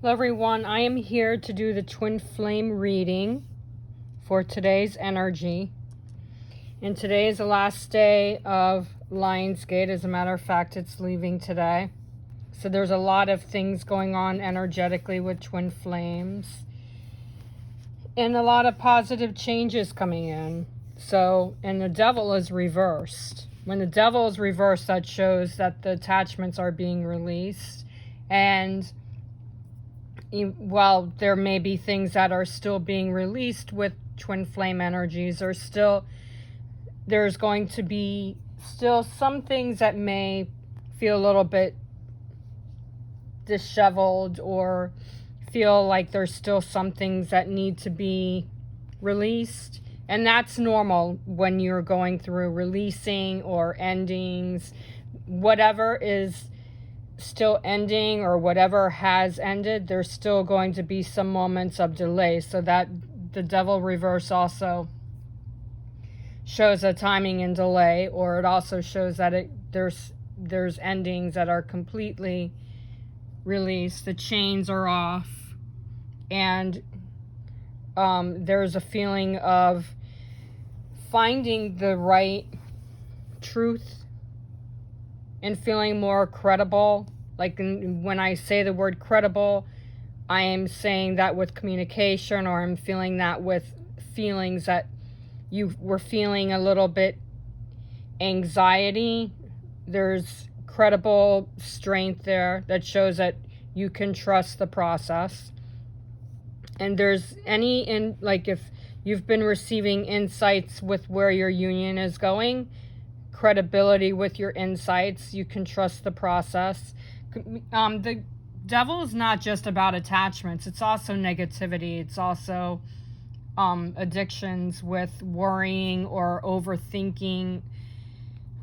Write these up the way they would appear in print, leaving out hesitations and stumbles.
Hello everyone, I am here to do the twin flame reading for today's energy. And today is the last day of Lionsgate. As a matter of fact, it's leaving today. So there's a lot of things going on energetically with twin flames. And a lot of positive changes coming in. And the devil is reversed. When the devil is reversed, that shows that the attachments are being released. And while there may be things that are still being released with twin flame energies, there's going to be still some things that may feel a little bit disheveled or feel like there's still some things that need to be released. And that's normal when you're going through releasing or endings. Whatever is still ending or whatever has ended, there's still going to be some moments of delay. So that the devil reverse also shows a timing and delay, or it also shows that there's endings that are completely released. The chains are off, and there's a feeling of finding the right truth and feeling more credible. Like when I say the word credible, I am saying that with communication, or I'm feeling that with feelings that you were feeling a little bit anxiety. There's credible strength there that shows that you can trust the process. And there's if you've been receiving insights with where your union is going, credibility with your insights, you can trust the process. The devil is not just about attachments, it's also negativity. It's also addictions with worrying or overthinking,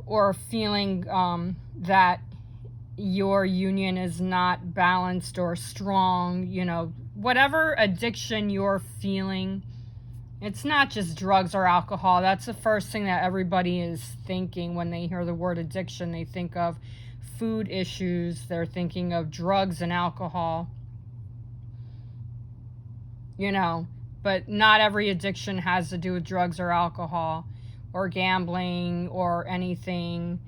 or feeling that your union is not balanced or strong. Whatever addiction you're feeling. It's not just drugs or alcohol. That's the first thing that everybody is thinking when they hear the word addiction. They think of food issues. They're thinking of drugs and alcohol. But not every addiction has to do with drugs or alcohol or gambling or anything,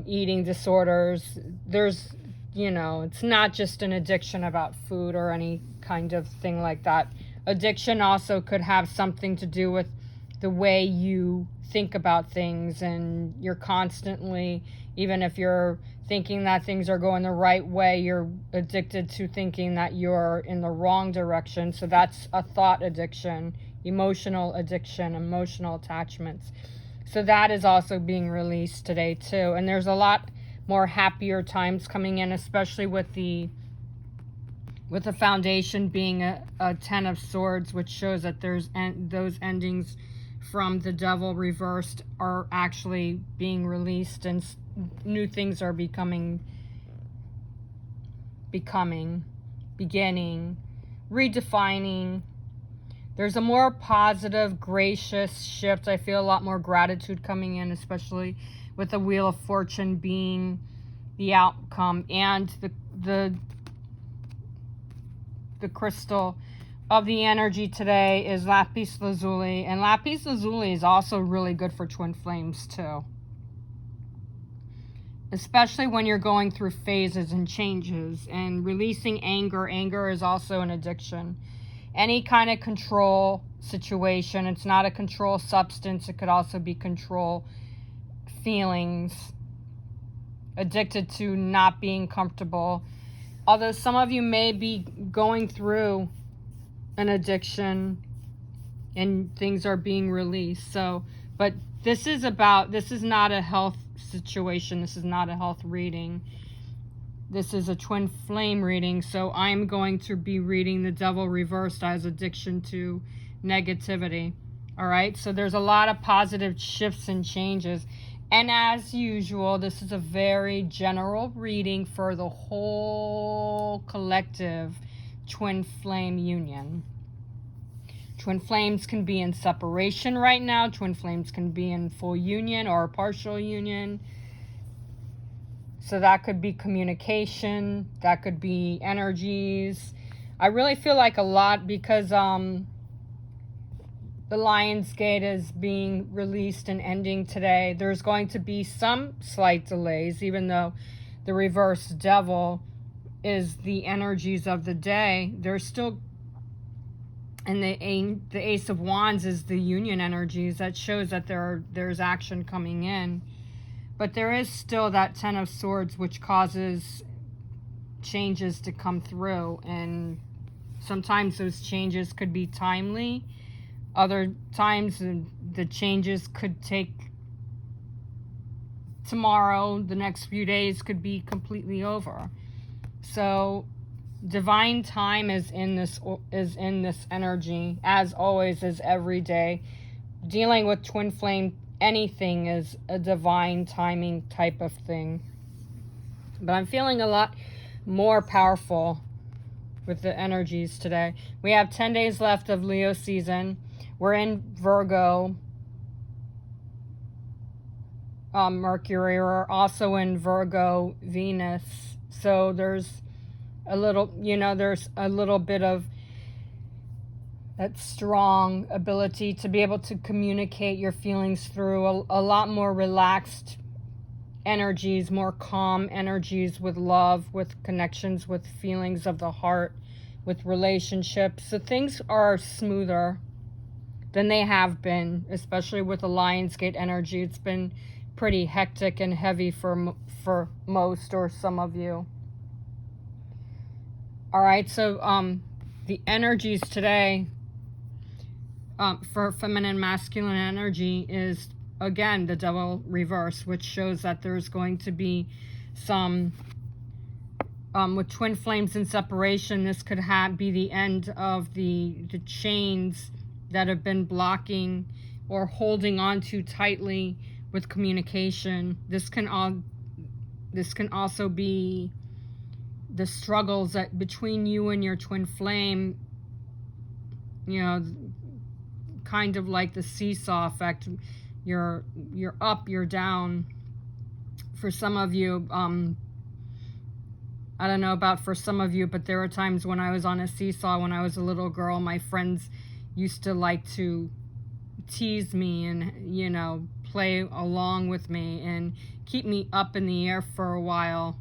eating disorders. It's not just an addiction about food or any kind of thing like that. Addiction also could have something to do with the way you think about things, and you're constantly, even if you're thinking that things are going the right way, you're addicted to thinking that you're in the wrong direction. So that's a thought addiction, emotional addiction, emotional attachments. So that is also being released today too. And there's a lot more happier times coming in, especially with the foundation being a 10 of swords, which shows that those endings from the devil reversed are actually being released, and new things are beginning, redefining. There's a more positive, gracious shift. I feel a lot more gratitude coming in, especially with the Wheel of Fortune being the outcome, and the crystal of the energy today is lapis lazuli. And lapis lazuli is also really good for twin flames too, especially when you're going through phases and changes and releasing anger. Anger is also an addiction. Any kind of control situation. It's not a control substance. It could also be control feelings. Addicted to not being comfortable. Although some of you may be going through an addiction and things are being released. But this is not a health situation. This is not a health reading. This is a twin flame reading. So I'm going to be reading the devil reversed as addiction to negativity. All right. So there's a lot of positive shifts and changes. And as usual, this is a very general reading for the whole collective twin flame union. Twin flames can be in separation right now. Twin flames can be in full union or partial union. So that could be communication, that could be energies. I really feel like a lot, because the Lionsgate is being released and ending today. There's going to be some slight delays, even though the reverse devil is the energies of the day. There's still, and the Ace of Wands is the union energies. That shows that there's action coming in. But there is still that Ten of Swords, which causes changes to come through. And sometimes those changes could be timely. Other times the changes could take tomorrow. The next few days could be completely over. So divine time is in this energy, as always, is every day. Dealing with twin flame, anything is a divine timing type of thing. But I'm feeling a lot more powerful with the energies today. We have 10 days left of Leo season. We're in Virgo. Mercury. We're also in Virgo Venus. So there's a little, there's a little bit of that strong ability to be able to communicate your feelings through a lot more relaxed energies, more calm energies, with love, with connections, with feelings of the heart, with relationships. So things are smoother than they have been, especially with the Lionsgate energy. It's been pretty hectic and heavy for most or some of you. All right, so the energies today for feminine masculine energy is, again, the devil reverse, which shows that there's going to be some with twin flames in separation. This could be the end of the chains that have been blocking or holding on too tightly with communication. This can also be the struggles that between you and your twin flame, kind of like the seesaw effect. You're up, you're down. For some of you, I don't know about for some of you, but there were times when I was on a seesaw when I was a little girl. My friends used to like to tease me and, play along with me and keep me up in the air for a while.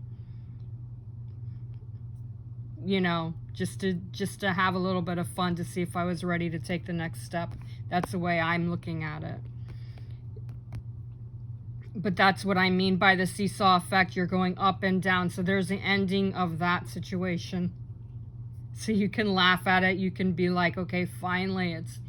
Just to have a little bit of fun, to see if I was ready to take the next step. That's the way I'm looking at it. But that's what I mean by the seesaw effect. You're going up and down. So there's the ending of that situation. So you can laugh at it. You can be like, okay, finally it's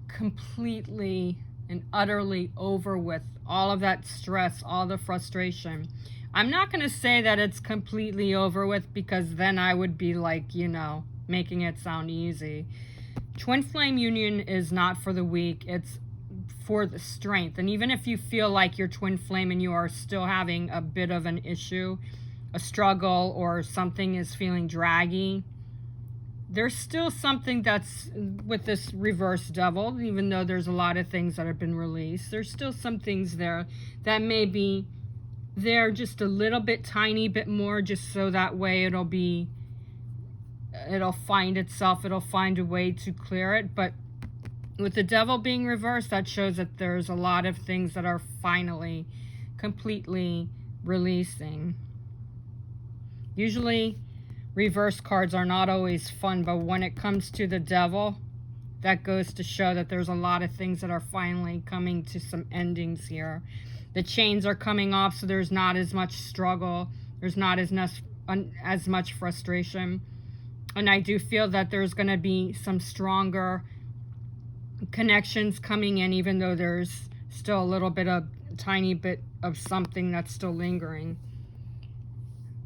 completely and utterly over with. All of that stress, all the frustration. I'm not going to say that it's completely over with, because then I would be like, making it sound easy. Twin flame union is not for the weak. It's for the strength. And even if you feel like you're twin flame and you are still having a bit of an issue, a struggle, or something is feeling draggy, there's still something that's with this reverse devil. Even though there's a lot of things that have been released, there's still some things there that may be there just a little bit, tiny bit more, just so that way it'll find itself, it'll find a way to clear it. But with the devil being reversed, that shows that there's a lot of things that are finally completely releasing. Usually reverse cards are not always fun, but when it comes to the devil, that goes to show that there's a lot of things that are finally coming to some endings here. The chains are coming off, so there's not as much struggle. There's not as much frustration. And I do feel that there's going to be some stronger connections coming in, even though there's still a tiny bit of something that's still lingering.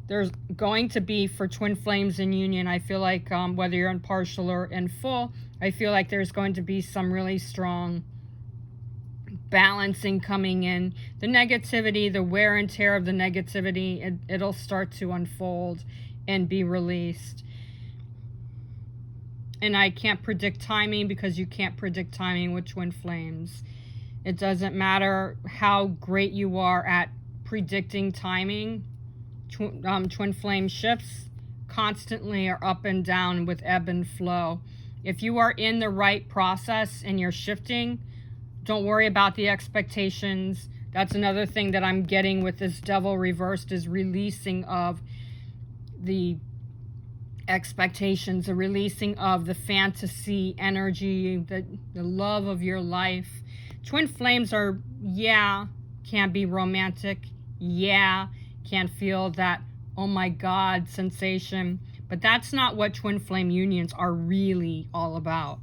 There's going to be, for twin flames in union, I feel like whether you're in partial or in full, I feel like there's going to be some really strong balancing coming in. The negativity, the wear and tear of the negativity, it'll start to unfold and be released. And I can't predict timing, because you can't predict timing with twin flames. It doesn't matter how great you are at predicting timing. twin flame shifts constantly are up and down with ebb and flow. If you are in the right process and you're shifting, don't worry about the expectations. That's another thing that I'm getting with this devil reversed, is releasing of the expectations, the releasing of the fantasy energy, the love of your life. Twin flames are, can be romantic. Can feel that, oh my God, sensation. But that's not what twin flame unions are really all about.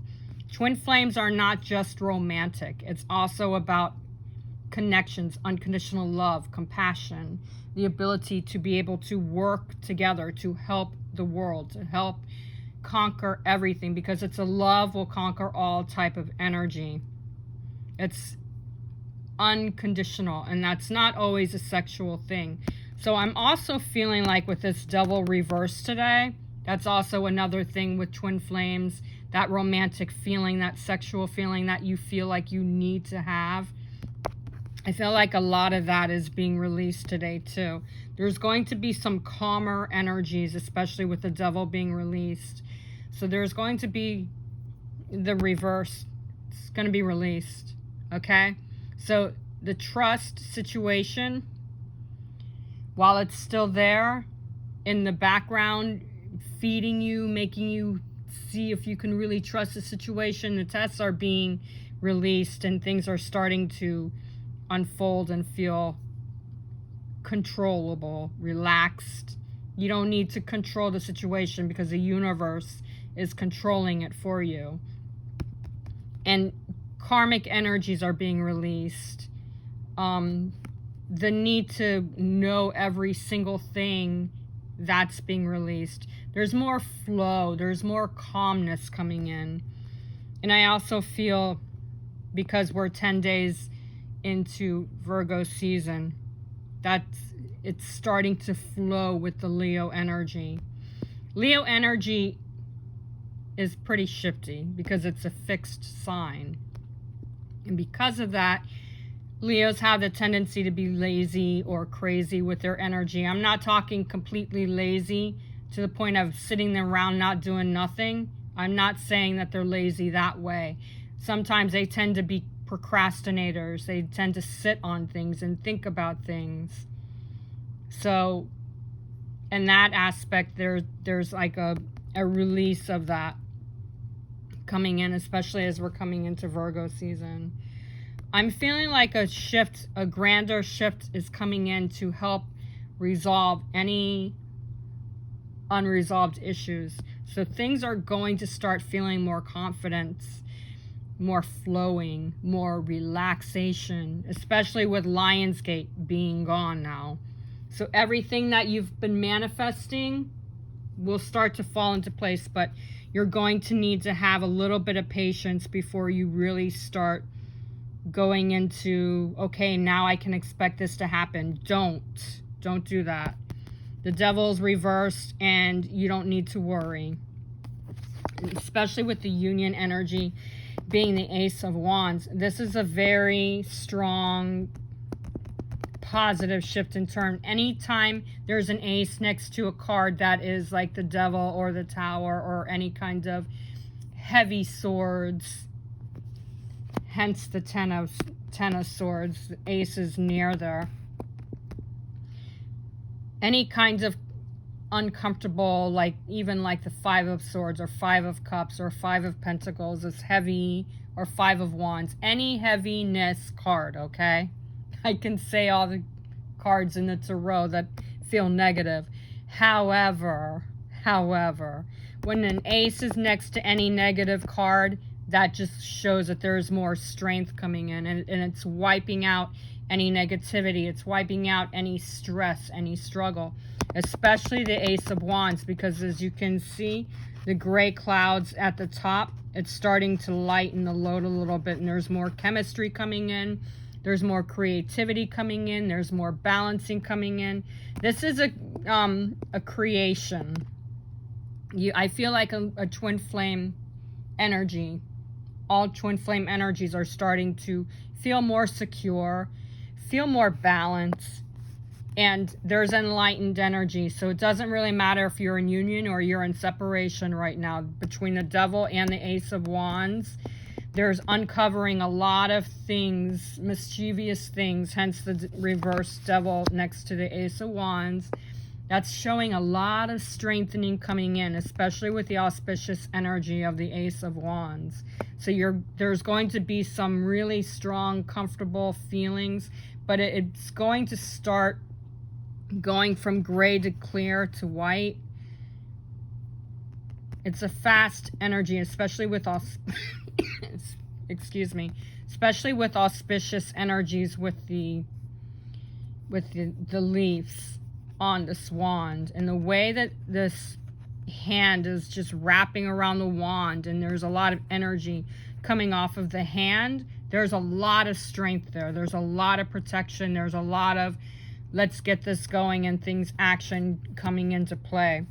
Twin flames are not just romantic. It's also about connections, unconditional love, compassion, the ability to be able to work together to help the world, to help conquer everything, because it's a love will conquer all type of energy. It's unconditional, and that's not always a sexual thing. So I'm also feeling like with this devil reverse today, that's also another thing with twin flames, that romantic feeling, that sexual feeling that you feel like you need to have. I feel like a lot of that is being released today too. There's going to be some calmer energies, especially with the devil being released. So there's going to be the reverse. It's going to be released. Okay? So the trust situation, while it's still there in the background, feeding you, making you see if you can really trust the situation, the tests are being released and things are starting to unfold and feel controllable, relaxed. You don't need to control the situation because the universe is controlling it for you. And karmic energies are being released. The need to know every single thing, that's being released. There's more flow, there's more calmness coming in. And I also feel, because we're 10 days into Virgo season, it's starting to flow with the Leo energy. Leo energy is pretty shifty because it's a fixed sign. And because of that, Leos have the tendency to be lazy or crazy with their energy. I'm not talking completely lazy to the point of sitting around not doing nothing. I'm not saying that they're lazy that way. Sometimes they tend to be procrastinators. They tend to sit on things and think about things. So in that aspect, there's like a release of that coming in, especially as we're coming into Virgo season. I'm feeling like a shift, a grander shift is coming in to help resolve any unresolved issues. So things are going to start feeling more confidence, more flowing, more relaxation, especially with Lionsgate being gone now. So everything that you've been manifesting will start to fall into place, but you're going to need to have a little bit of patience before you really start going into, okay, now I can expect this to happen. Don't do that. The devil's reversed and you don't need to worry, especially with the union energy being the Ace of Wands. This is a very strong positive shift in turn. Anytime there's an ace next to a card that is like the devil or the tower or any kind of heavy swords, hence the ten of swords, the ace is near there. Any kinds of uncomfortable, like even like the 5 of swords or 5 of cups or 5 of pentacles is heavy, or 5 of wands, any heaviness card, okay? I can say all the cards in the tarot that feel negative. However, when an ace is next to any negative card, that just shows that there's more strength coming in, and it's wiping out any negativity. It's wiping out any stress, any struggle, especially the Ace of Wands, because as you can see, the gray clouds at the top, it's starting to lighten the load a little bit, and there's more chemistry coming in. There's more creativity coming in. There's more balancing coming in. This is a creation. I feel like a twin flame energy. All twin flame energies are starting to feel more secure, feel more balanced, and there's enlightened energy. So it doesn't really matter if you're in union or you're in separation right now. Between the Devil and the Ace of Wands, there's uncovering a lot of things, mischievous things, hence the reverse Devil next to the Ace of Wands. That's showing a lot of strengthening coming in, especially with the auspicious energy of the Ace of Wands. So there's going to be some really strong, comfortable feelings, but it's going to start going from gray to clear to white. It's a fast energy, especially with especially with auspicious energies with the leaves on this wand, and the way that this hand is just wrapping around the wand, and there's a lot of energy coming off of the hand. There's a lot of strength there. There's a lot of protection. There's a lot of let's get this going and things action coming into play.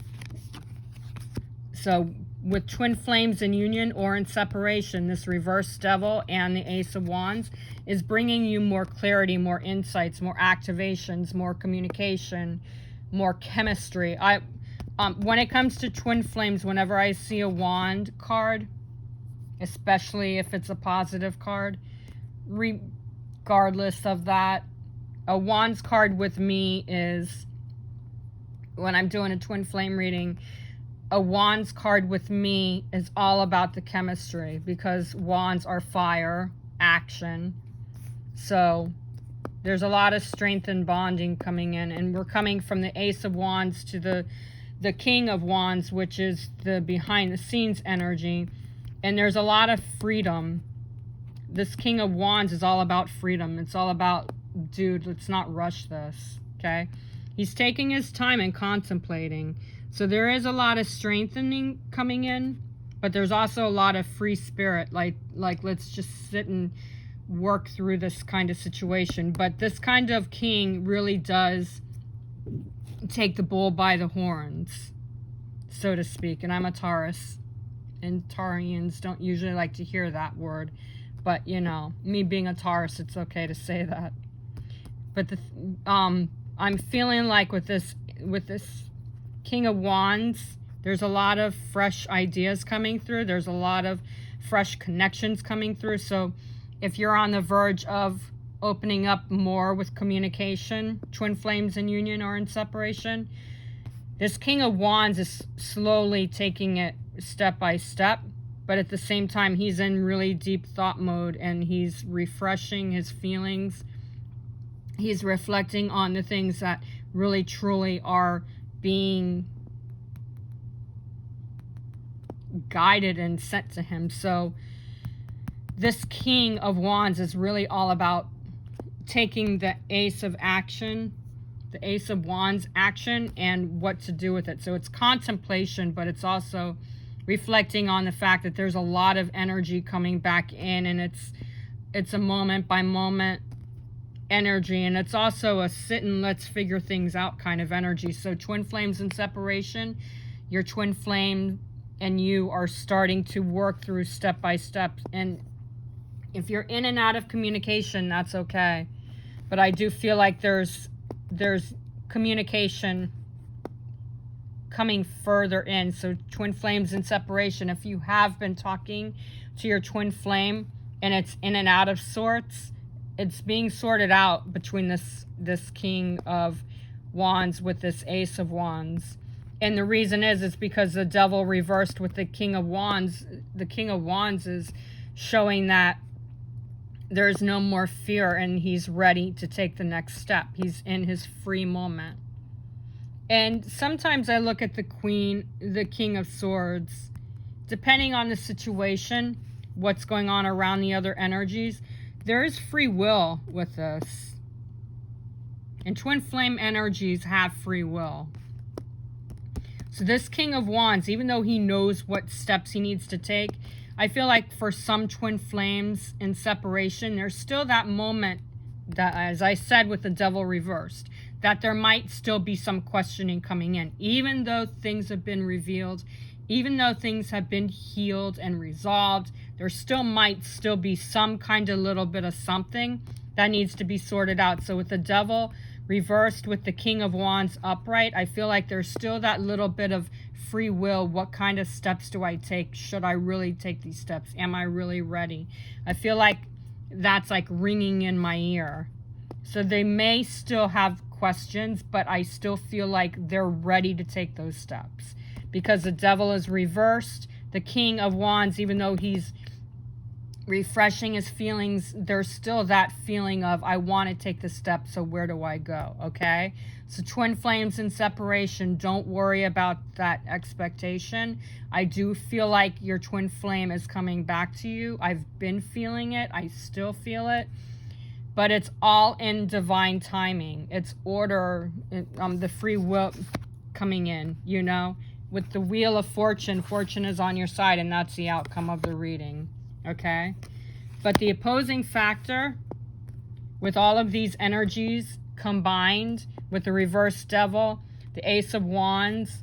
So with twin flames in union or in separation, this reverse Devil and the Ace of Wands is bringing you more clarity, more insights, more activations, more communication, more chemistry. When it comes to twin flames, whenever I see a wand card, especially if it's a positive card, regardless of that, a wands card with me is, when I'm doing a twin flame reading, a wands card with me is all about the chemistry, because wands are fire, action. So there's a lot of strength and bonding coming in, and we're coming from the Ace of Wands to the King of Wands, which is the behind the scenes energy, and there's a lot of freedom. This King of Wands is all about freedom. It's all about, dude, let's not rush this, okay? He's taking his time and contemplating. So there is a lot of strengthening coming in, but there's also a lot of free spirit, like let's just sit and work through this kind of situation. But this kind of king really does take the bull by the horns, so to speak. And I'm a Taurus, and Taurians don't usually like to hear that word, but you know, me being a Taurus, it's okay to say that. But I'm feeling like with this King of Wands, there's a lot of fresh ideas coming through. There's a lot of fresh connections coming through. So if you're on the verge of opening up more with communication, twin flames in union or in separation, this King of Wands is slowly taking it step by step, but at the same time, he's in really deep thought mode, and he's refreshing his feelings. He's reflecting on the things that really truly are being guided and sent to him. So this King of Wands is really all about taking the Ace of Wands action, and what to do with it. So it's contemplation, but it's also reflecting on the fact that there's a lot of energy coming back in, and it's a moment by moment energy, and it's also a sit and let's figure things out kind of energy. So twin flames in separation, your twin flame and you are starting to work through step by step. And if you're in and out of communication, that's okay, but I do feel like there's communication coming further in. So twin flames in separation, if you have been talking to your twin flame and it's in and out of sorts, it's being sorted out between this King of Wands with this Ace of Wands. And the reason is because the Devil reversed with the King of Wands. The King of Wands is showing that there's no more fear, and he's ready to take the next step. He's in his free moment. And sometimes I look at the King of Swords, depending on the situation, what's going on around the other energies, there is free will with this. And twin flame energies have free will. So this King of Wands, even though he knows what steps he needs to take, I feel like for some twin flames in separation, there's still that moment that, as I said with the Devil reversed, that there might still be some questioning coming in. Even though things have been revealed, even though things have been healed and resolved, there might still be some kind of little bit of something that needs to be sorted out. So with the Devil reversed with the King of Wands upright, I feel like there's still that little bit of free will. What kind of steps do I take? Should I really take these steps? Am I really ready? I feel like that's like ringing in my ear. So they may still have questions, but I still feel like they're ready to take those steps. Because the Devil is reversed. The King of Wands, even though he's refreshing his feelings, there's still that feeling of, I want to take the step, so where do I go? Okay? So twin flames in separation, don't worry about that expectation. I do feel like your twin flame is coming back to you. I've been feeling it. I still feel it. But it's all in divine timing. It's order, the free will coming in, you know? With the Wheel of Fortune, fortune is on your side, and that's the outcome of the reading, okay? But the opposing factor, with all of these energies combined, with the reverse Devil, the Ace of Wands,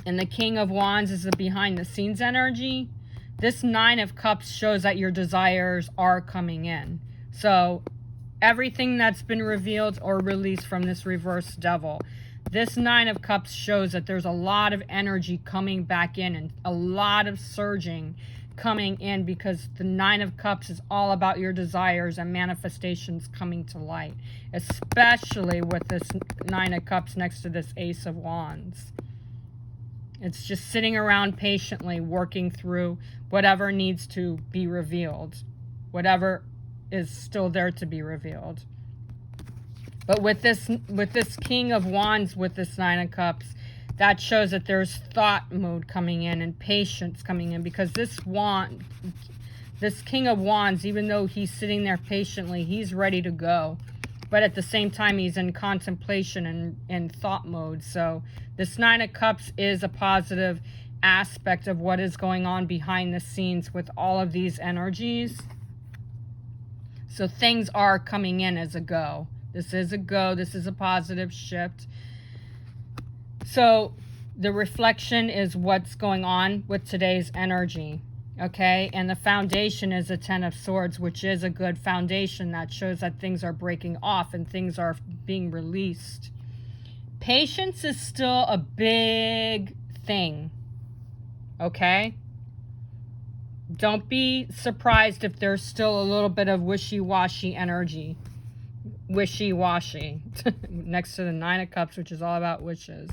and the King of Wands is the behind-the-scenes energy, this Nine of Cups shows that your desires are coming in. So everything that's been revealed or released from this reverse Devil, this Nine of Cups shows that there's a lot of energy coming back in and a lot of surging coming in, because the Nine of Cups is all about your desires and manifestations coming to light, especially with this Nine of Cups next to this Ace of Wands. It's just sitting around patiently working through whatever needs to be revealed, whatever is still there to be revealed. But with this King of Wands, with this Nine of Cups, that shows that there's thought mode coming in and patience coming in, because this King of Wands, even though he's sitting there patiently, he's ready to go. But at the same time, he's in contemplation and thought mode. So this Nine of Cups is a positive aspect of what is going on behind the scenes with all of these energies. So things are coming in as a go. This is a go. This is a positive shift. So the reflection is what's going on with today's energy. Okay? And the foundation is the Ten of Swords, which is a good foundation that shows that things are breaking off and things are being released. Patience is still a big thing. Okay? Don't be surprised if there's still a little bit of wishy-washy energy. Wishy-washy. Next to the Nine of Cups, which is all about wishes.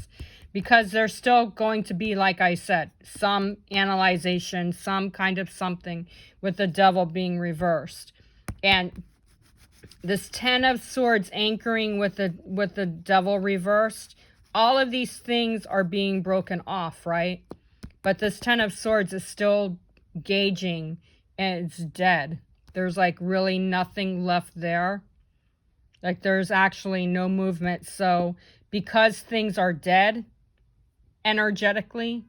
Because there's still going to be, like I said, some analyzation, some kind of something with the Devil being reversed. And this Ten of Swords anchoring with the Devil reversed, all of these things are being broken off, right? But this Ten of Swords is still gauging, and it's dead. There's like really nothing left there. Like there's actually no movement. So because things are dead energetically,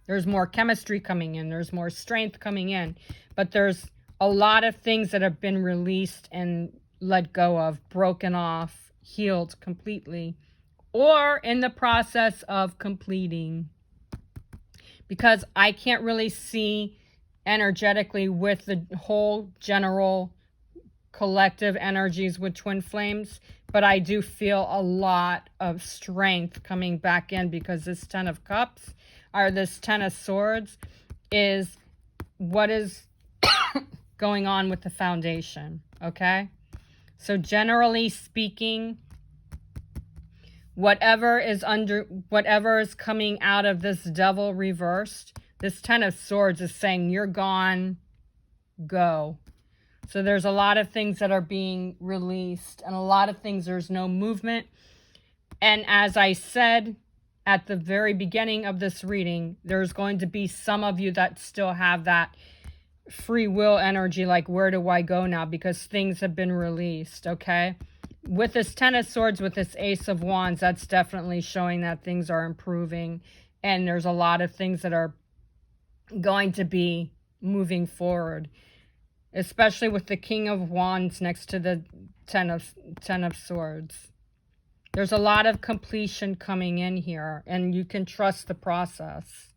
there's more chemistry coming in, there's more strength coming in, but there's a lot of things that have been released and let go of, broken off, healed completely, or in the process of completing. Because I can't really see energetically with the whole general collective energies with twin flames, but I do feel a lot of strength coming back in, because this Ten of Cups, or this Ten of Swords, is what is going on with the foundation, okay? So generally speaking, whatever is coming out of this Devil reversed, this Ten of Swords is saying, you're gone, go. So there's a lot of things that are being released, and a lot of things there's no movement. And as I said at the very beginning of this reading, there's going to be some of you that still have that free will energy, like, where do I go now? Because things have been released, okay? With this Ten of Swords, with this Ace of Wands, that's definitely showing that things are improving, and there's a lot of things that are going to be moving forward, especially with the King of Wands next to the Ten of Swords. There's a lot of completion coming in here, and you can trust the process.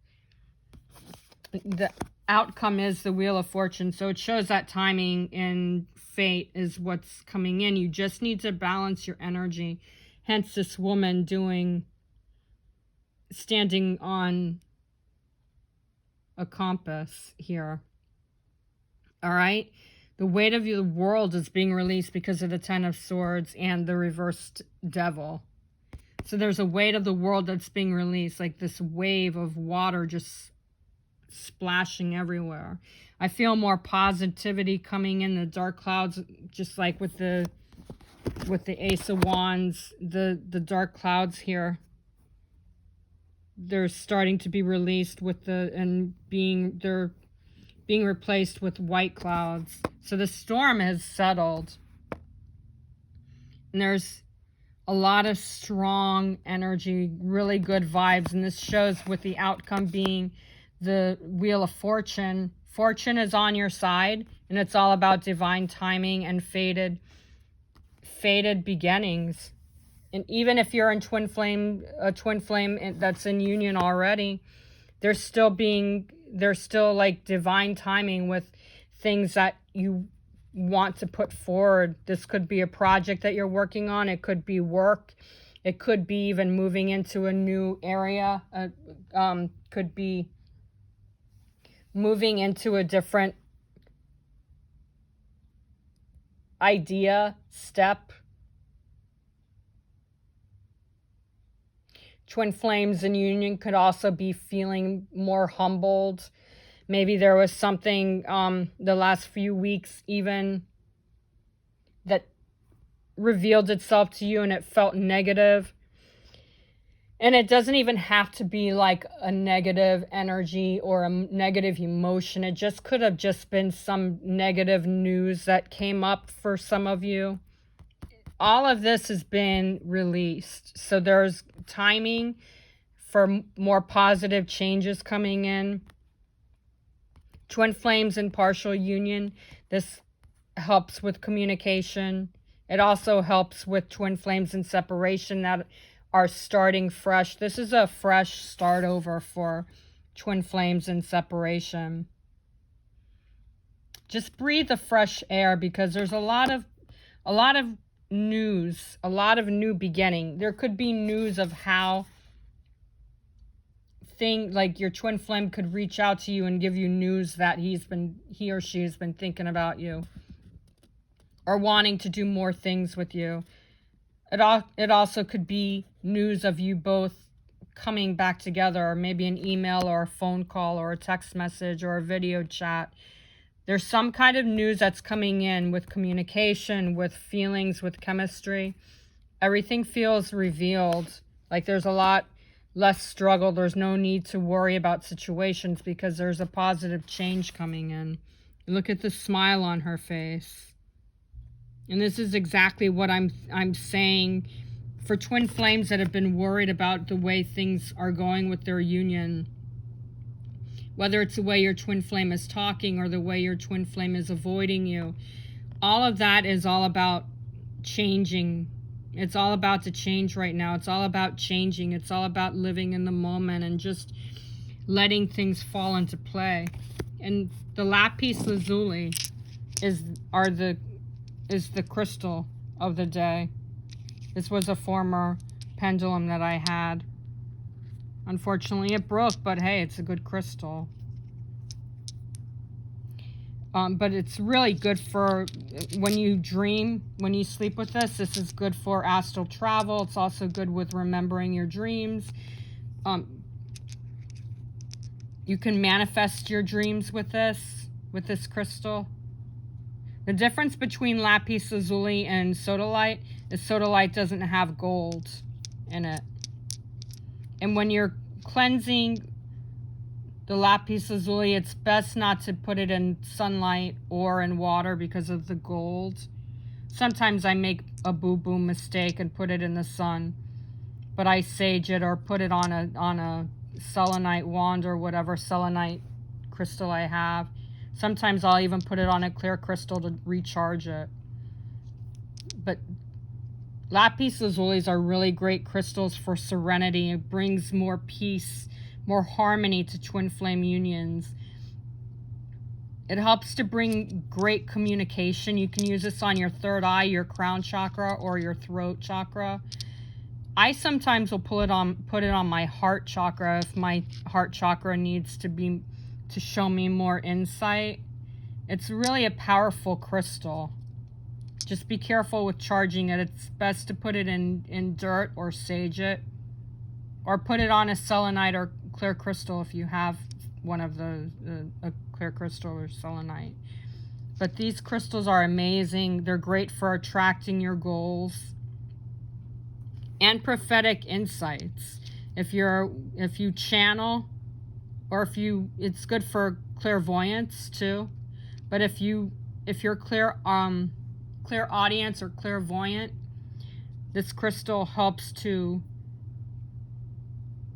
The outcome is the Wheel of Fortune, so it shows that timing in fate is what's coming in. You just need to balance your energy. Hence this woman standing on a compass here. All right? The weight of the world is being released because of the Ten of Swords and the reversed Devil. So there's a weight of the world that's being released, like this wave of water just splashing everywhere. I feel more positivity coming in the dark clouds, just like with the Ace of Wands, the dark clouds here. They're starting to be released with they're being replaced with white clouds. So the storm has settled. And there's a lot of strong energy, really good vibes. And this shows with the outcome being the Wheel of Fortune. Fortune is on your side, and it's all about divine timing and fated beginnings. And even if you're in a twin flame that's in union already, there's still like divine timing with things that you want to put forward. This could be a project that you're working on. It could be work. It could be even moving into a new area. Could be moving into a different idea, step. Twin flames in union could also be feeling more humbled. Maybe there was something the last few weeks even that revealed itself to you and it felt negative. And it doesn't even have to be like a negative energy or a negative emotion. It just could have just been some negative news that came up for some of you. All of this has been released. So there's timing for more positive changes coming in. Twin flames in partial union. This helps with communication. It also helps with twin flames in separation that are starting fresh. This is a fresh start over for twin flames in separation. Just breathe the fresh air because there's a lot of news, a lot of new beginning. There could be news of how like your twin flame could reach out to you and give you news that he or she has been thinking about you or wanting to do more things with you. It also could be news of you both coming back together, or maybe an email or a phone call or a text message or a video chat. There's some kind of news that's coming in with communication, with feelings, with chemistry. Everything feels revealed. Like there's a lot less struggle. There's no need to worry about situations because there's a positive change coming in. Look at the smile on her face. And this is exactly what I'm saying for twin flames that have been worried about the way things are going with their union. Whether it's the way your twin flame is talking or the way your twin flame is avoiding you. All of that is all about changing. It's all about to change right now. It's all about changing. It's all about living in the moment and just letting things fall into play. And the lapis lazuli is the crystal of the day. This was a former pendulum that I had. Unfortunately, it broke, but hey, it's a good crystal. But it's really good for when you dream, when you sleep with this. This is good for astral travel. It's also good with remembering your dreams. You can manifest your dreams with this crystal. The difference between lapis lazuli and sodalite is sodalite doesn't have gold in it. And when you're cleansing the lapis lazuli, it's best not to put it in sunlight or in water because of the gold. Sometimes I make a boo-boo mistake and put it in the sun, but I sage it or put it on a selenite wand or whatever selenite crystal I have. Sometimes I'll even put it on a clear crystal to recharge it. But lapis lazulis are really great crystals for serenity. It brings more peace, more harmony to twin flame unions. It helps to bring great communication. You can use this on your third eye, your crown chakra, or your throat chakra. I sometimes will put it on my heart chakra if my heart chakra needs to show me more insight. It's really a powerful crystal. Just be careful with charging it. It's best to put it in dirt or sage it. Or put it on a selenite or clear crystal if you have one of those, a clear crystal or selenite. But these crystals are amazing. They're great for attracting your goals and prophetic insights. If you channel, or it's good for clairvoyance too. But if you're clairaudience or clairvoyant, this crystal helps to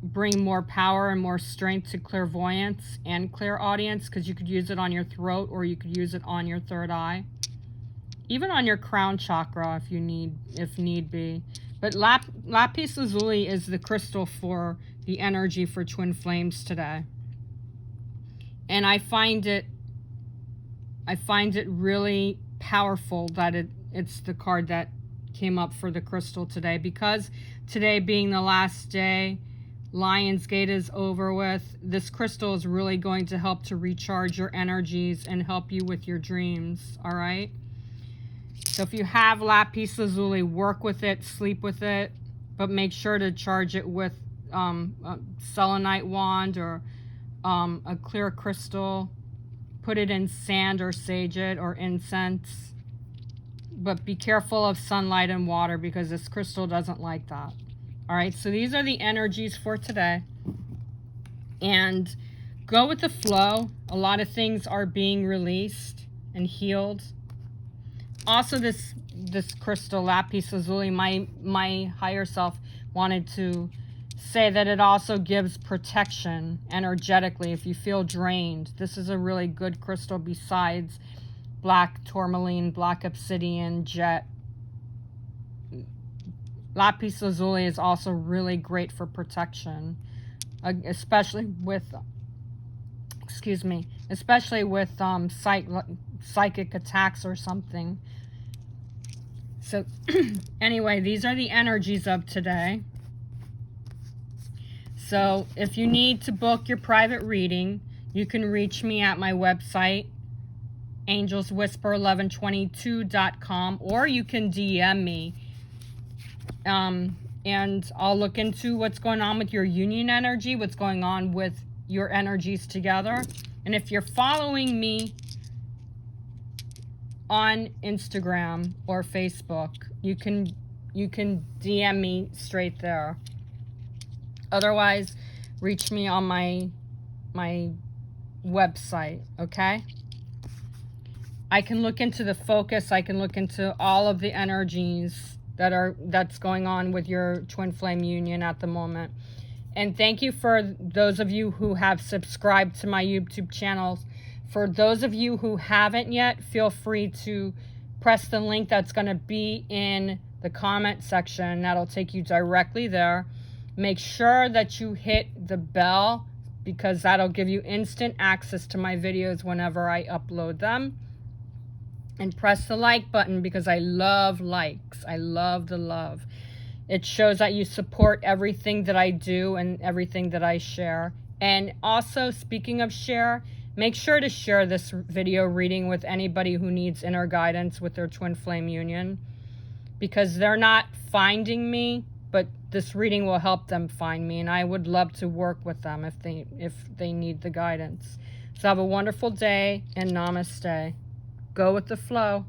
bring more power and more strength to clairvoyance and clairaudience, because you could use it on your throat or you could use it on your third eye, even on your crown chakra if need be. But lapis lazuli is the crystal for the energy for twin flames today, and I find it really powerful that it's the card that came up for the crystal today, because today being the last day, Lionsgate is over with. This crystal is really going to help to recharge your energies and help you with your dreams, all right? So if you have lapis lazuli, work with it, sleep with it, but make sure to charge it with a selenite wand or a clear crystal. Put it in sand or sage it or incense. But be careful of sunlight and water, because this crystal doesn't like that. All right, so these are the energies for today. And go with the flow. A lot of things are being released and healed. Also, this crystal, lapis lazuli, my higher self wanted to say that it also gives protection energetically if you feel drained. This is a really good crystal besides black tourmaline, black obsidian, jet. Lapis lazuli is also really great for protection, especially with psychic attacks or something. So anyway, these are the energies of today. So if you need to book your private reading, you can reach me at my website, angelswhisper1122.com, or you can DM me. And I'll look into what's going on with your union energy, what's going on with your energies together. And if you're following me on Instagram or Facebook, you can DM me straight there. Otherwise, reach me on my website, okay? I can look into the focus. I can look into all of the energies that's going on with your twin flame union at the moment. And thank you for those of you who have subscribed to my YouTube channels. For those of you who haven't yet, feel free to press the link that's going to be in the comment section. That'll take you directly there. Make sure that you hit the bell, because that'll give you instant access to my videos whenever I upload them. And press the like button, because I love likes. I love the love. It shows that you support everything that I do and everything that I share. And also, speaking of share, make sure to share this video reading with anybody who needs inner guidance with their twin flame union, because they're not finding me, but this reading will help them find me, and I would love to work with them if they need the guidance. So have a wonderful day, and namaste. Go with the flow.